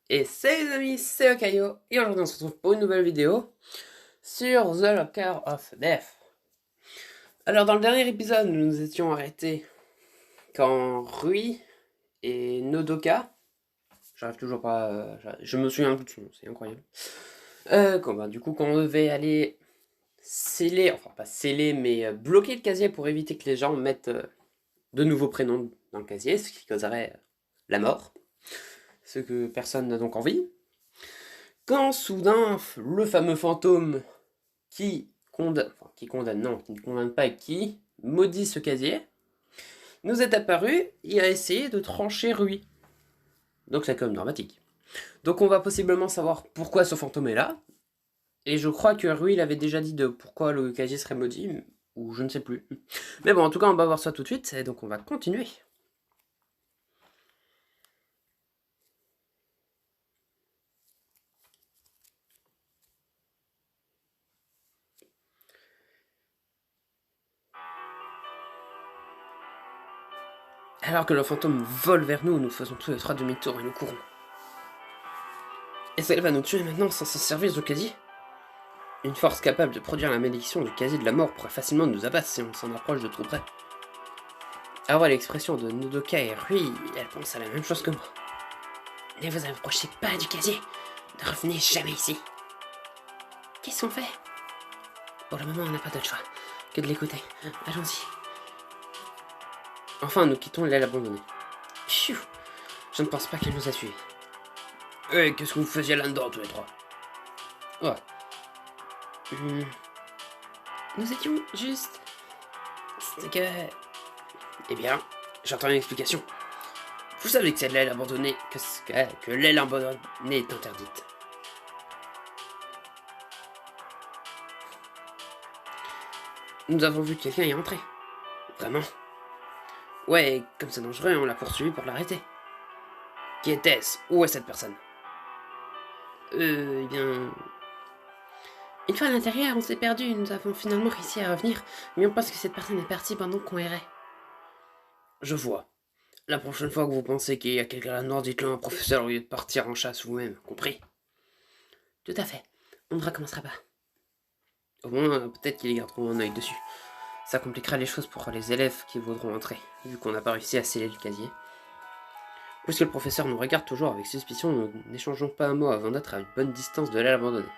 Et salut les amis, c'est Okayo, et aujourd'hui on se retrouve pour une nouvelle vidéo sur The Locker of Death. Alors dans le dernier épisode, nous nous étions arrêtés quand Rui et Nodoka, j'arrive toujours pas, je me souviens plus de son nom, c'est incroyable. Du coup, quand on devait aller sceller, enfin pas sceller, mais bloquer le casier pour éviter que les gens mettent de nouveaux prénoms dans le casier, ce qui causerait la mort, ce que personne n'a donc envie. Quand soudain, le fameux fantôme qui condamne, enfin qui condamne, non, qui ne condamne pas, qui maudit ce casier, nous est apparu et a essayé de trancher Rui. Donc c'est quand même dramatique. Donc on va possiblement savoir pourquoi ce fantôme est là. Et je crois que Rui l'avait déjà dit de pourquoi le casier serait maudit, ou je ne sais plus. Mais bon, en tout cas, on va voir ça tout de suite, et donc on va continuer. Alors que le fantôme vole vers nous, nous faisons tous les trois demi-tour et nous courons. Est-ce qu'elle va nous tuer maintenant sans se servir du casier? Une force capable de produire la malédiction du casier de la mort pourrait facilement nous abattre si on s'en approche de trop près. À voir l'expression de Nodoka et Rui, elle pense à la même chose que moi. Ne vous approchez pas du casier. Ne revenez jamais ici. Qu'est-ce qu'on fait? Pour le moment, on n'a pas d'autre choix que de l'écouter. Allons-y. Enfin, nous quittons l'aile abandonnée. Pfiou! Je ne pense pas qu'elle nous a suivis. Eh, qu'est-ce que vous faisiez là-dedans, tous les trois? Ouais. Nous étions juste... C'est que... Eh bien, j'entends une explication. Vous savez que c'est l'aile abandonnée... Que l'aile abandonnée est interdite. Nous avons vu quelqu'un y entrer. Vraiment? Ouais, comme c'est dangereux, on l'a poursuivi pour l'arrêter. Qui était-ce? Où est cette personne? Eh bien... Une fois à l'intérieur, on s'est perdu, nous avons finalement réussi à revenir, mais on pense que cette personne est partie pendant qu'on errait. Je vois. La prochaine fois que vous pensez qu'il y a quelqu'un là-dedans, dites-le à un professeur au lieu de partir en chasse vous-même, compris? Tout à fait. On ne recommencera pas. Au moins, peut-être qu'ils garderont un œil dessus. Ça compliquera les choses pour les élèves qui voudront entrer, vu qu'on n'a pas réussi à sceller le casier. Puisque le professeur nous regarde toujours avec suspicion, nous n'échangeons pas un mot avant d'être à une bonne distance de l'aile abandonnée.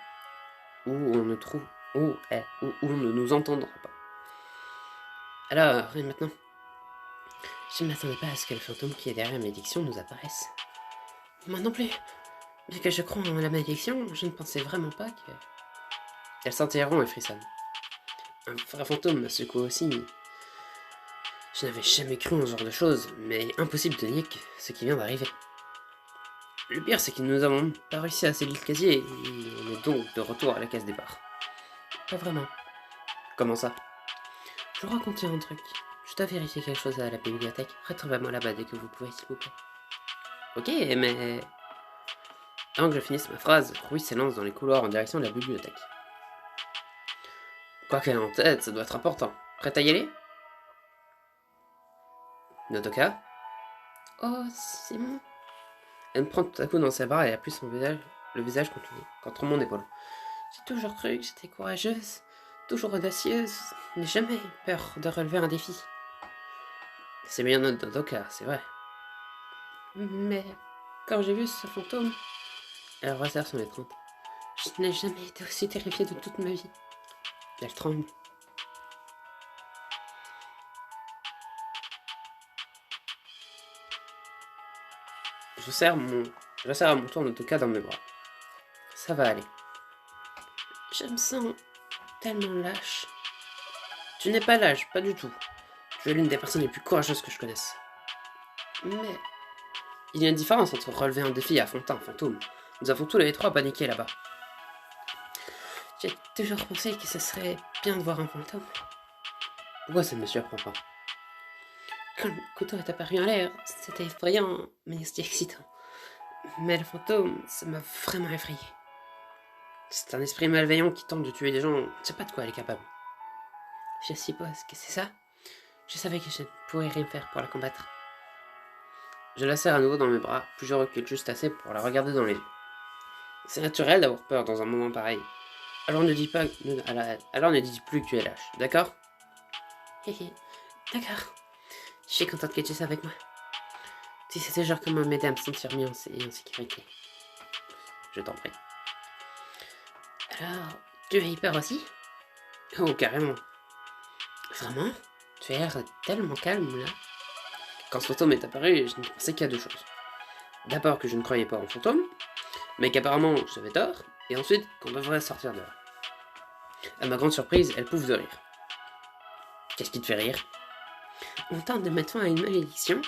Où on ne trouve... où on ne nous entendra pas. Alors, et maintenant? Je ne m'attendais pas à ce que le fantôme qui est derrière la malédiction nous apparaisse. Moi non plus. Vu que je crois en la malédiction, je ne pensais vraiment pas que... Elle s'interrompt et frissonne. Un vrai fantôme me secoue aussi. Je n'avais jamais cru en ce genre de choses, mais impossible de nier ce qui vient d'arriver. Le pire, c'est que nous n'avons pas réussi à sceller le casier, et on est donc de retour à la case départ. Pas vraiment. Comment ça? Je vous raconte un truc. Je dois vérifier quelque chose à la bibliothèque. Retrouvez-moi là-bas dès que vous pouvez, s'il vous plaît. Ok, mais... Avant que je finisse ma phrase, Rui s'élance dans les couloirs en direction de la bibliothèque. Quoi qu'elle ait en tête, ça doit être important. Prête à y aller? Nodoka? Oh, Simon. Elle me prend tout à coup dans ses bras et appuie le visage contre mon épaule. J'ai toujours cru que j'étais courageuse, toujours audacieuse, n'ai jamais eu peur de relever un défi. C'est bien Nodoka, c'est vrai. Mais quand j'ai vu ce fantôme, elle resserre son étreinte. Je n'ai jamais été aussi terrifiée de toute ma vie. Elle tremble. Je serre à mon tour Nodoka dans mes bras. Ça va aller. Je me sens tellement lâche. Tu n'es pas lâche, pas du tout. Tu es l'une des personnes les plus courageuses que je connaisse. Mais il y a une différence entre relever un défi et affronter un fantôme. Nous avons tous les trois paniqué là-bas. J'ai toujours pensé que ce serait bien de voir un fantôme. Pourquoi ça ne me surprend pas? Quand le couteau est apparu en l'air, c'était effrayant, mais aussi excitant. Mais le fantôme, ça m'a vraiment effrayé. C'est un esprit malveillant qui tente de tuer des gens, je ne sais pas de quoi elle est capable. Je suppose que c'est ça. Je savais que je ne pourrais rien faire pour la combattre. Je la serre à nouveau dans mes bras, puis je recule juste assez pour la regarder dans les yeux. C'est naturel d'avoir peur dans un moment pareil. Alors ne dis pas, alors ne dis plus que tu es lâche, d'accord? Hihi, d'accord. Je suis contente que tu sois avec moi. Si c'était genre comment m'aider à me sentir mieux en sécurité. Je t'en prie. Alors, tu as eu peur aussi? Oh, carrément. Vraiment? Tu as l'air tellement calme là. Quand ce fantôme est apparu, je ne pensais qu'à deux choses. D'abord que je ne croyais pas en fantôme, mais qu'apparemment j'avais tort, et ensuite qu'on devrait sortir de là. À ma grande surprise, elle pouffe de rire. Qu'est-ce qui te fait rire? On tente de mettre fin à une malédiction,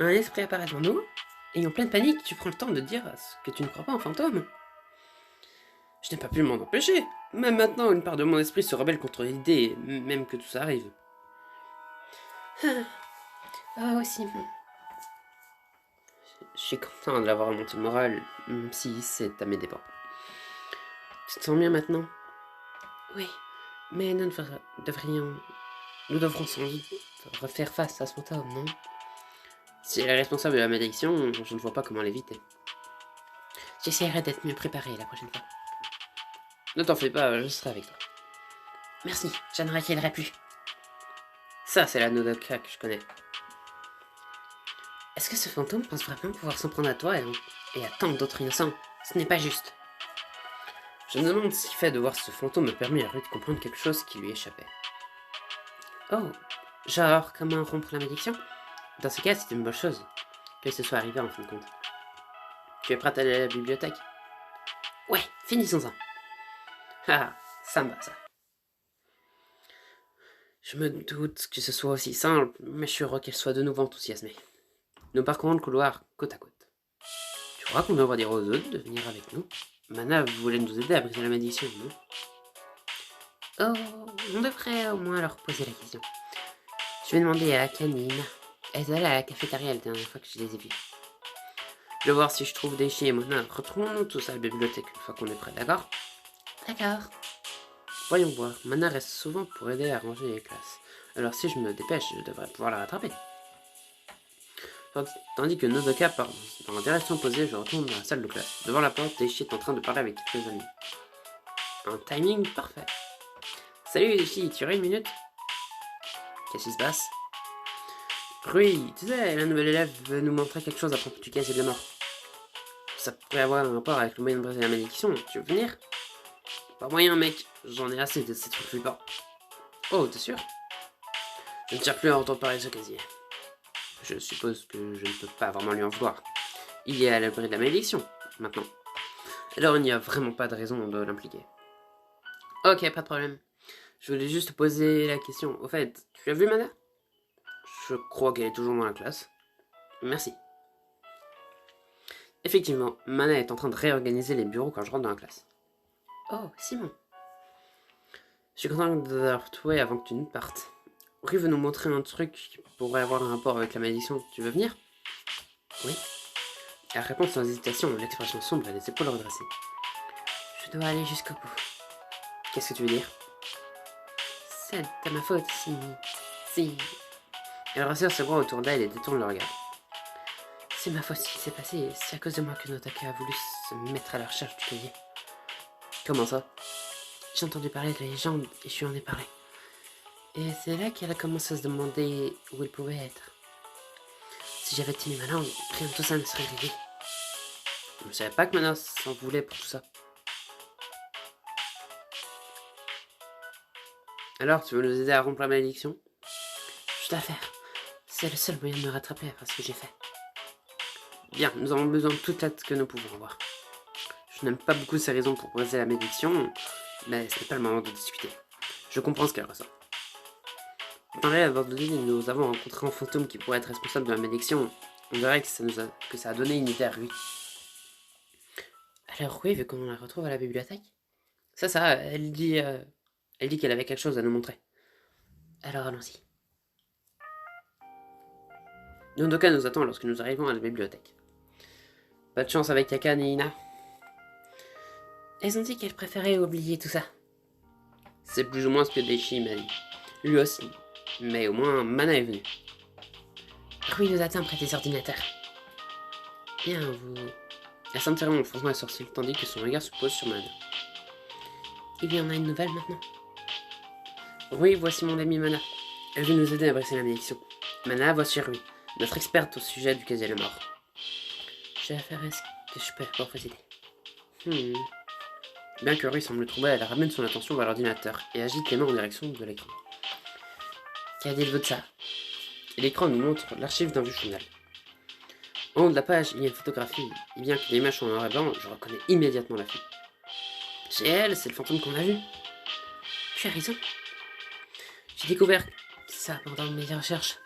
un esprit apparaît devant nous, et en pleine panique, tu prends le temps de dire que tu ne crois pas en fantôme. Je n'ai pas pu m'en empêcher. Même maintenant, une part de mon esprit se rebelle contre l'idée, même que tout ça arrive. Ah aussi. Je suis content de l'avoir remonté le moral, même si c'est à mes dépens. Tu te sens mieux maintenant? Oui, mais nous devrons sans doute refaire face à ce fantôme, non? Si elle est responsable de la malédiction, je ne vois pas comment l'éviter. J'essaierai d'être mieux préparée la prochaine fois. Ne t'en fais pas, je serai avec toi. Merci, je ne reculerai plus. Ça, c'est la Nodoka que je connais. Est-ce que ce fantôme pense vraiment pouvoir s'en prendre à toi et à tant d'autres innocents? Ce n'est pas juste. Je me demande ce qui fait de voir ce fantôme me permet à Ruth de comprendre quelque chose qui lui échappait. Oh, genre comment rompre la malédiction? Dans ce cas, c'est une bonne chose que ce soit arrivé en fin de compte. Tu es prête à aller à la bibliothèque? Ouais, finissons-en. Ah, ça me va ça. Je me doute que ce soit aussi simple, mais je suis heureux qu'elle soit de nouveau enthousiasmée. Nous parcourons le couloir côte à côte. Tu crois qu'on devrait dire aux autres de venir avec nous? Mana voulait nous aider à briser la malédiction, non? Oh, on devrait au moins leur poser la question. Je vais demander à Kanine. Elles étaient allées à la cafétéria la dernière fois que je les ai vues. Je vais voir si je trouve des chiens et Mona. Retrouvons-nous tous à la bibliothèque une fois qu'on est prêt, d'accord? D'accord. Voyons voir, Mana reste souvent pour aider à ranger les classes. Alors si je me dépêche, je devrais pouvoir la rattraper. Tandis que Nodoka part dans la direction opposée, je retourne dans la salle de classe. Devant la porte, Daichi est en train de parler avec quelques amis. Un timing parfait. Salut Daichi, tu aurais une minute? Qu'est-ce qui se passe? Rui, tu sais, la nouvelle élève veut nous montrer quelque chose à propos du casier de la mort. Ça pourrait avoir un rapport avec le moyen de briser la malédiction, tu veux venir? Pas moyen mec, j'en ai assez de ces trucs flippants. Oh, t'es sûr? Je ne tire plus à entendre parler de ce casier. Je suppose que je ne peux pas vraiment lui en vouloir. Il est à l'abri de la malédiction, maintenant. Alors il n'y a vraiment pas de raison de l'impliquer. Ok, pas de problème. Je voulais juste te poser la question. Au fait, tu as vu Mana? Je crois qu'elle est toujours dans la classe. Merci. Effectivement, Mana est en train de réorganiser les bureaux quand je rentre dans la classe. Oh, Simon. Je suis content de t'avoir retrouvé avant que tu ne partes. Rui veut nous montrer un truc qui pourrait avoir un rapport avec la malédiction. Tu veux venir? Oui. Elle répond sans hésitation, l'expression sombre et les épaules redressées. Je dois aller jusqu'au bout. Qu'est-ce que tu veux dire? C'est de ma faute si... Elle resserre ses bras autour d'elle et détourne le regard. C'est ma faute ce qui s'est passé, c'est à cause de moi que Notaka a voulu se mettre à la recherche du collier. Comment ça? J'ai entendu parler de la légende et je lui en ai parlé. Et c'est là qu'elle a commencé à se demander où il pouvait être. Si j'avais tenu ma langue, rien de tout ça ne serait arrivé. Je ne savais pas que Mana s'en voulait pour tout ça. Alors, tu veux nous aider à rompre la malédiction? Je dois faire. C'est le seul moyen de me rattraper après ce que j'ai fait. Bien, nous avons besoin de toute l'aide que nous pouvons avoir. Je n'aime pas beaucoup ces raisons pour briser la malédiction, mais ce n'est pas le moment de discuter. Je comprends ce qu'elle ressent. Dans l'air abandonné, nous avons rencontré un fantôme qui pourrait être responsable de la malédiction. On dirait que ça a donné une idée à Rui. Alors Rui veut qu'on la retrouve à la bibliothèque? Ça, elle dit qu'elle avait quelque chose à nous montrer. Alors allons-y. Nodoka nous attend lorsque nous arrivons à la bibliothèque. Pas de chance avec Akane et Ina. Elles ont dit qu'elles préféraient oublier tout ça. C'est plus ou moins ce que Daichi m'a dit. Lui aussi. Mais au moins, Mana est venu. Rui nous attend près des ordinateurs. Bien, vous... Elle s'interrompt en fronçant les sourcils, tandis que son regard se pose sur Mana. Il y en a une nouvelle maintenant? Oui, voici mon amie Mana. Elle veut nous aider à briser la malédiction. Mana, voici Rui, notre experte au sujet du casier de la mort. Je vais faire ce que je peux pour vous aider. Bien que Rui semble troublée, elle ramène son attention vers l'ordinateur et agite les mains en direction de l'écran. Qu'a dit-il de ça? Et l'écran nous montre l'archive d'un vieux journal. En haut de la page, il y a une photographie, et bien que l'image soit en noir et blanc, je reconnais immédiatement la fille. C'est elle, c'est le fantôme qu'on a vu. Tu as raison. J'ai découvert ça pendant mes recherches,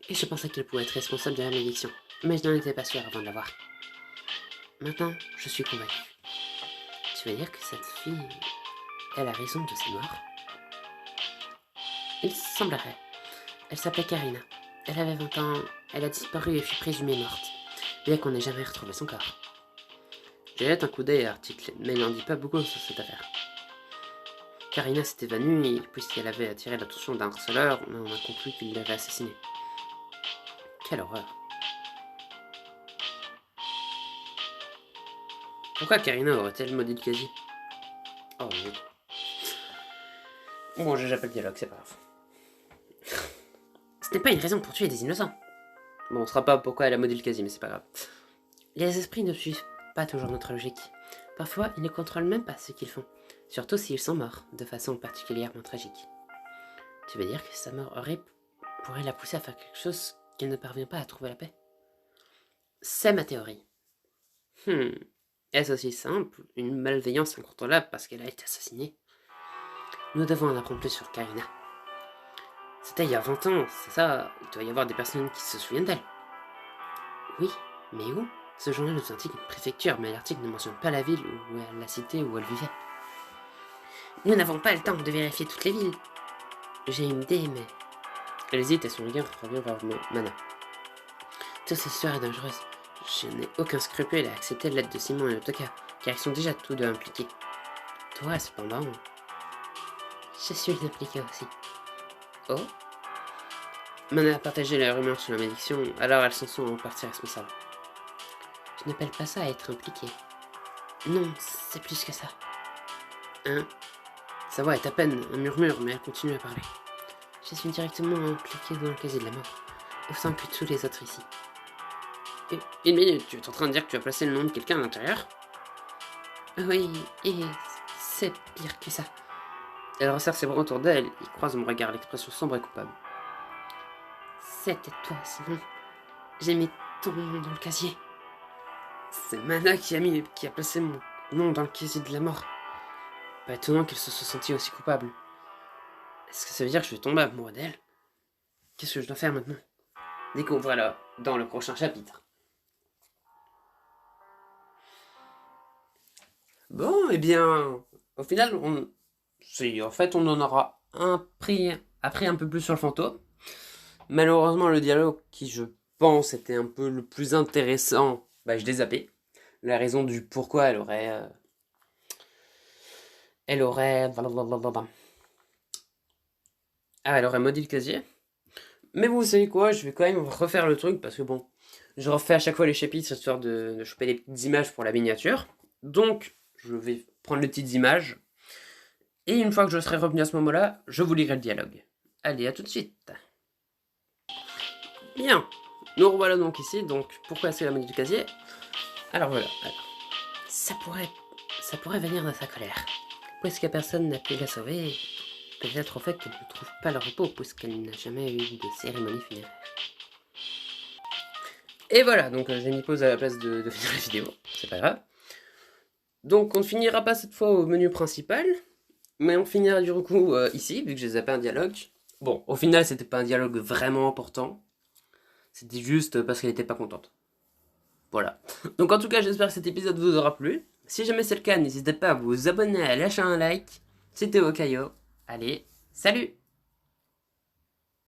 et je pensais qu'elle pouvait être responsable de la malédiction, mais je n'en étais pas sûr avant de la voir. Maintenant, je suis convaincu. Tu veux dire que cette fille, elle a raison de ses morts? Il semblerait. Elle s'appelait Karina. Elle avait 20 ans, elle a disparu et fut présumée morte, bien qu'on n'ait jamais retrouvé son corps. J'ai jette un coup d'œil à l'article, mais il n'en dit pas beaucoup sur cette affaire. Karina s'est évanouie, puisqu'elle avait attiré l'attention d'un harceleur, on a conclu qu'il l'avait assassinée. Quelle horreur. Pourquoi Karina aurait-elle maudit le casier? Oh non. Bon, j'ai pas le dialogue, c'est pas grave. Ce n'est pas une raison pour tuer des innocents. Bon, on saura pas pourquoi elle a maudit le casier, mais c'est pas grave. Les esprits ne suivent pas toujours notre logique. Parfois, ils ne contrôlent même pas ce qu'ils font, surtout s'ils sont morts, de façon particulièrement tragique. Tu veux dire que sa mort horrible pourrait la pousser à faire quelque chose qu'elle ne parvient pas à trouver la paix? C'est ma théorie. Est-ce aussi simple? Une malveillance incontrôlable parce qu'elle a été assassinée? Nous devons en apprendre plus sur Karina. C'était il y a 20 ans, c'est ça? Il doit y avoir des personnes qui se souviennent d'elle. Oui, mais où? Ce journal nous indique une préfecture, mais l'article ne mentionne pas la ville ou la cité où elle vivait. Nous n'avons pas le temps de vérifier toutes les villes. J'ai une idée, mais... Elle hésite et son regard revient vers Mana. Toute cette histoire est dangereuse. Je n'ai aucun scrupule à accepter l'aide de Simon et Otoka, car ils sont déjà tous deux impliqués. Toi, cependant... Je suis impliqué aussi. Oh? Mana a partagé la rumeur sur la malédiction, alors elles s'en sont en partie responsables. Je n'appelle pas ça être impliqué. Non, c'est plus que ça. Hein? Sa voix est à peine un murmure, mais elle continue à parler. Je suis directement impliqué dans le casier de la mort, autant que tous les autres ici. Une minute, tu es en train de dire que tu as placé le nom de quelqu'un à l'intérieur? Oui, et c'est pire que ça. Elle resserre ses bras autour d'elle et croise mon regard, l'expression sombre et coupable. C'était toi, Simon. J'ai mis ton nom dans le casier. C'est Mana qui a placé mon nom dans le casier de la mort. Pas étonnant qu'elle se soit sentie aussi coupable. Est-ce que ça veut dire que je vais tomber amoureux d'elle? Qu'est-ce que je dois faire maintenant? Découvrez-le dans le prochain chapitre. Bon, eh bien, au final, on en aura appris un peu plus sur le fantôme. Malheureusement, le dialogue qui, je pense, était un peu le plus intéressant, je l'ai zappé. La raison du pourquoi elle aurait... Elle aurait maudit le casier. Mais vous savez quoi, je vais quand même refaire le truc, parce que bon, je refais à chaque fois les chapitres, histoire de choper les petites images pour la miniature. Donc, je vais prendre les petites images. Et une fois que je serai revenu à ce moment-là, je vous lirai le dialogue. Allez, à tout de suite. Bien, nous revoilà donc ici. Donc, pourquoi est-ce qu'elle a maudit le casier? Alors voilà. Ça pourrait venir de sa colère. Puisque personne n'a pu la sauver, peut-être au fait qu'elle ne trouve pas le repos, puisqu'elle n'a jamais eu de cérémonie funéraire. Et voilà, donc j'ai mis pause à la place de finir la vidéo, c'est pas grave. Donc on ne finira pas cette fois au menu principal, mais on finira du coup ici, vu que j'ai zappé un dialogue. Bon, au final c'était pas un dialogue vraiment important, c'était juste parce qu'elle était pas contente. Voilà. Donc en tout cas, j'espère que cet épisode vous aura plu. Si jamais c'est le cas, n'hésitez pas à vous abonner, à lâcher un like. C'était Okayo. Allez, salut!